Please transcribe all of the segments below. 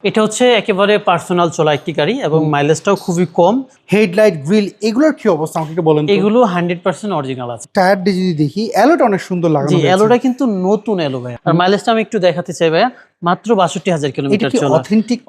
এটা হচ্ছে একেবারে পার্সোনাল চলা একটি গাড়ি এবং মাইলেজটাও খুবই কম। হেডলাইট, গ্রিল এগুলোর কি অবস্থা আমাকে একটু বলেন তো? এগুলো 100% অরিজিনাল আছে। টায়ার দিয়ে যদি দেখি, অ্যালোটা অনেক সুন্দর লাগানো জি, হয়েছে। অ্যালোটা কিন্তু নতুন অ্যালো ভাই। আর মাইলেজটা আমি একটু দেখাতে চাই ভাই, মাত্র 62,000 এটা কিলোমিটার কি চলা।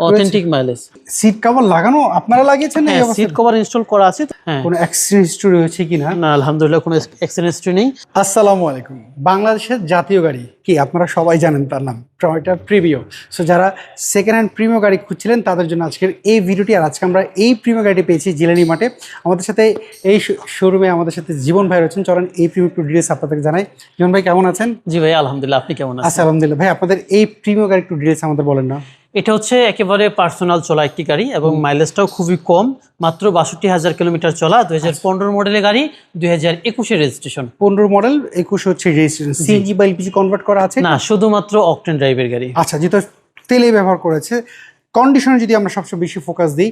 Authentic mileage. সিট কভার লাগানো আপনারা লাগিয়েছেন না এই হ্যাঁ, অবস্থায়? সিট কভার ইনস্টল করা আছে। হ্যাঁ, কোনো অ্যাক্সিডেন্ট হিস্টরি রয়েছে কিনা? না আলহামদুলিল্লাহ কোনো অ্যাক্সিডেন্ট হিস্ট্রি নেই। আসসালামু আলাইকুম। বাংলাদেশের জাতীয় গাড়ি কি আপনারা সবাই জানেন, তার নাম টয়োটা প্রিমিও। সো যারা সেকেন্ড হ্যান্ড প্রিমিও গাড়ি খুঁজছিলেন তাদের জন্য আজকের এই ভিডিওটি। আর আজকে আমরা এই প্রিমিও গাড়িটি পেয়েছি জিলানি মাঠে। আমাদের সাথে এই শোরুমে আমাদের সাথে জীবন ভাই রয়েছেন। চলেন এই প্রিমিও একটু ডিটেলস আপনাদের জানাই। জীবন ভাই কেমন আছেন? জি ভাই আলহামদুলিল্লাহ, আপনি কেমন আছেন? আচ্ছা আলহামদুলিল্লাহ। ভাই আপনাদের এই প্রিমিও গাড়ি একটু ডিটেলস আমাদের বলেন না। এটা হচ্ছে একেবারে পার্সোনাল চলা একটি গাড়ি এবং মাইলেজটাও খুবই কম, মাত্র 62,000 কিলোমিটার চলা। 2015 মডেলের গাড়ি, 2021 রেজিস্ট্রেশন। 15 মডেল, 21 হচ্ছে রেজিস্ট্রেশন। সিএনজি বা এলপিজি কনভার্ট করা আছে? না, শুধুমাত্র অকটেন ড্রাইভের গাড়ি। আচ্ছা, যেহেতু তেলে ব্যবহার করেছে। কন্ডিশনে যদি আমরা সবচেয়ে বেশি ফোকাস দিই,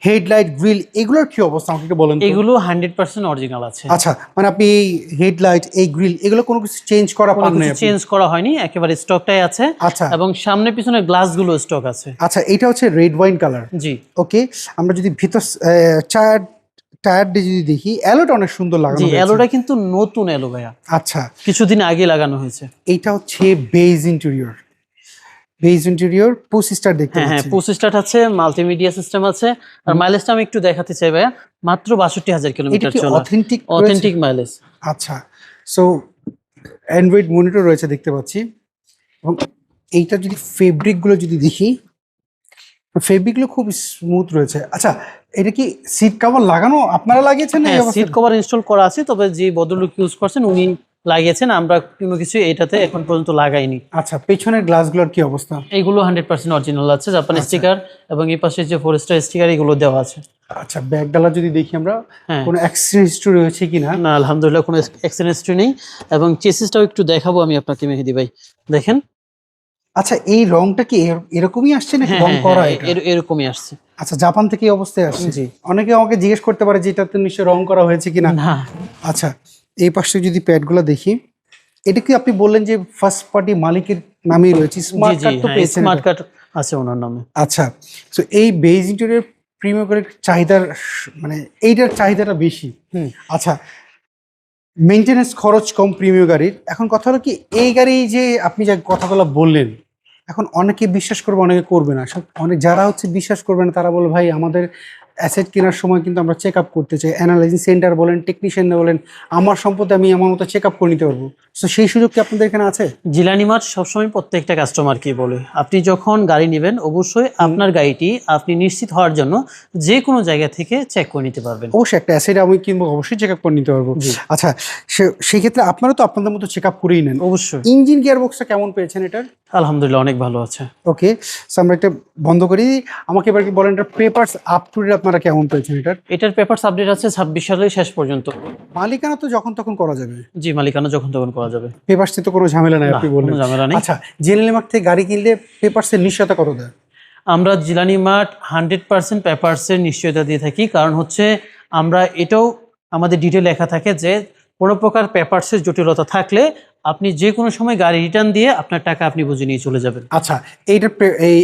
হেডলাইট, গ্রিল এগুলোর কি অবস্থা আমাকে একটু বলেন তো? এগুলো 100% অরিজিনাল আছে। আচ্ছা, মানে আপনি এই হেডলাইট, এই গ্রিল এগুলো কোনো কিছু চেঞ্জ করা পান না? চেঞ্জ করা হয়নি, একেবারে স্টকটাই আছে। আচ্ছা, এবং সামনে পিছনে গ্লাসগুলো স্টক আছে। আচ্ছা, এটা হচ্ছে রেড ওয়াইন কালার। জি, ওকে। আমরা যদি ভিতর টায়ার দিয়ে যদি দেখি, অ্যালোটা অনেক সুন্দর লাগানো জি, হয়েছে। অ্যালোটা কিন্তু নতুন অ্যালো ভাইয়া, আচ্ছা, কিছুদিন আগে লাগানো হয়েছে। এইটা হচ্ছে বেজ ইন্টেরিয়র। পুশ স্টার দেখতে হ্যাঁ, পাচ্ছি। পুশ স্টার্ট আছে, মাল্টিমিডিয়া সিস্টেম আছে। আর মাইলেজটা আমি একটু দেখাতে চাই ভাইয়া, মাত্র 62,000 এটা কিলোমিটার কি চলা। Authentic mileage. আচ্ছা, সো অ্যান্ড্রয়েড মনিটর রয়েছে দেখতে পাচ্ছি। এবং এইটা যদি ফেব্রিকগুলো যদি দেখি, ফেব্রিকগুলো খুব স্মুথ রয়েছে। আচ্ছা, এটা কি সিট কভার লাগানো আপনারা লাগিয়েছেন না এই হ্যাঁ, অবস্থায়? সিট কভার ইনস্টল করা আছে, তবে যে ভদ্রলোক ইউজ করছেন উনি লাগিয়েছেন, আমরা কোনো কিছু এটাতে এখন পর্যন্ত লাগাইনি। আচ্ছা, পেছনের গ্লাসগুলোর কি অবস্থা? এইগুলো 100% অরিজিনাল আছে, জাপানি স্টিকার এবং এই পাশে যে ফরেস্টার স্টিকার এগুলো দেওয়া আছে। আচ্ছা, ব্যাক ডালা যদি দেখি আমরা, হ্যাঁ, কোনো অ্যাক্সিডেন্ট হিস্টরি রয়েছে কিনা? না আলহামদুলিল্লাহ কোনো অ্যাক্সিডেন্ট হিস্ট্রি নেই। এবং চেসিসটাও একটু দেখাবো আমি আপনাকে মেহেদি ভাই, দেখেন। আচ্ছা, এই রংটা কি এরকমই আসছে নাকি রং করা এটা? এরকমই আসছে। আচ্ছা, জাপান থেকে এই অবস্থায় আসছে। জি। অনেকে আমাকে জিজ্ঞেস করতে পারে যে এটাতে নিশ্চয়ই রং করা হয়েছে কিনা। না, আচ্ছা, এই পাশে যদি প্যাডগুলো দেখি, এটা কি আপনি বললেন যে ফার্স্ট পার্টি মালিকের নামেই রয়েছে? স্মার্ট কার্ড তো পেয়েছেন? স্মার্ট কার্ড আছে ওনার নামে। আচ্ছা, তো এই বেজ ইন্টেরিয়র প্রিমিয়ার গাড়ির চাহিদার মানে এইটার চাহিদাটা বেশি। আচ্ছা, মেইনটেনেন্স খরচ কম প্রিমিয়ার গাড়ির। এখন কথা হলো কি, এই গাড়ি যে আপনি যে কথাগুলো বললেন, এখন অনেকে বিশ্বাস করবে, অনেকে করবে না। অনেক যারা হচ্ছে বিশ্বাস করবে না তারা বলে ভাই আমাদের অ্যাসেট কেনার সময় কিন্তু আমরা চেক আপ করতে চাই, অ্যানালাইজিং সেন্টার বলেন, টেকনিশিয়ান বলেন, আমার সম্পদে আমি আমার মতো চেক আপ করে নিতে পারবো। তো সেই সুযোগ কি আপনাদের এখানে আছে? জিলানি মার্ট সবসময় প্রত্যেকটা কাস্টমারকে বলে, আপনি যখন গাড়ি নেবেন অবশ্যই আপনার গাড়িটি আপনি নিশ্চিত হওয়ার জন্য যে কোনো জায়গা থেকে চেক করে নিতে পারবেন। অবশ্যই একটা অ্যাসেট আমি কিনবো, অবশ্যই চেক আপ করে নিতে পারবো। আচ্ছা, সেই ক্ষেত্রে আপনারা তো আপনাদের মতো চেক আপ করেই নেন। অবশ্যই। ইঞ্জিন গিয়ার বক্সটা কেমন পেয়েছেন এটার? আলহামদুলিল্লাহ অনেক ভালো আছে। ওকে, সো আমরা একটা বন্ধ করি। আমাকে এবার কি বলেন, এটা পেপারস আপ টু ডেট আপনারা কেমন পেয়েছেন এটার? এটার পেপারস আপডেট আছে 26 সালের শেষ পর্যন্ত। মালিকানা তো যখন তখন করা যাবে? জি, মালিকানা যখন তখন করা যাবে। পেপারসে তো কোনো ঝামেলা নাই আপনি বললেন। কোনো ঝামেলা নেই। আচ্ছা, জেনারেল মার্ট থেকে গাড়ি কিনলে পেপারসের নিশ্চয়তা কত দেয়? আমরা জিলানি মার্ট 100% পেপারসের নিশ্চয়তা দিয়ে থাকি, কারণ হচ্ছে আমরা এটাও আমাদের ডিটেল লেখা থাকে যে কোনো প্রকার পেপারসের জটিলতা থাকলে আপনি যে কোনো সময় গাড়ি রিটার্ন দিয়ে আপনার টাকা আপনি বুঝে নিয়ে চলে যাবেন। আচ্ছা,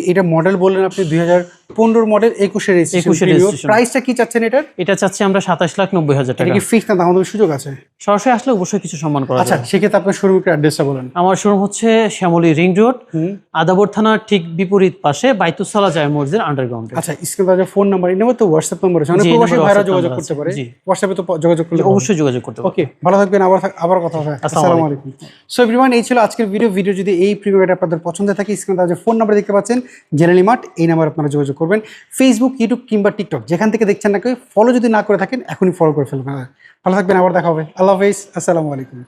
এইটা মডেল বললেন আপনি 2015 মডেল, 21 রেজিস্ট্রেশন। প্রাইসটা কি চাচ্ছেন এটার? এটা চাচ্ছি আমরা 27,90,000 টাকা। এটা কি ফিক্স না দাম আমাদের সুযোগ আছে? সরাসরি আসলে অবশ্যই কিছু সম্মান করা আচ্ছা, যাবে। সেক্ষেত্রে আপনার শোরুমের অ্যাড্রেসটা বলেন। আমার শোরুম হচ্ছে শ্যামলী রিং রোড, আদাবর থানার ঠিক বিপরীত পাশে বাইতুসালা জামে মসজিদের আন্ডারগ্রাউন্ডে। আচ্ছা, স্ক্রিনে যে ফোন নাম্বার, এই নাম্বার তো হোয়াটসঅ্যাপ নাম্বার আছে, অনেক প্রবাসী ভাইরা যোগাযোগ করতে পারে। হোয়াটসঅ্যাপে তো যোগাযোগ করলে অবশ্যই যোগাযোগ করতে পারেন। ওকে, ভালো থাকবেন, আবার কথা হবে। আসসালামু আলাইকুম। সো এভরিওয়ান, এই ছিল আজকের ভিডিও যদি এই প্রিমিয়ার গাড়ি আপনাদের পছন্দ থাকে, স্ক্রিনে যে ফোন নাম্বার দেখতে পাচ্ছেন জেনারেল মার্ট, এই নাম্বার আপনারা যোগাযোগ করবেন। ফেসবুক, ইউটিউব কিংবা টিকটক যেখান থেকে দেখছেন না কেউ, ফলো যদি না করে থাকেন এখনই ফলো করে ফেলবেন। ভালো থাকবেন, আবার দেখা হবে। আল্লাহ হাফেজ, আসসালামু আলাইকুম।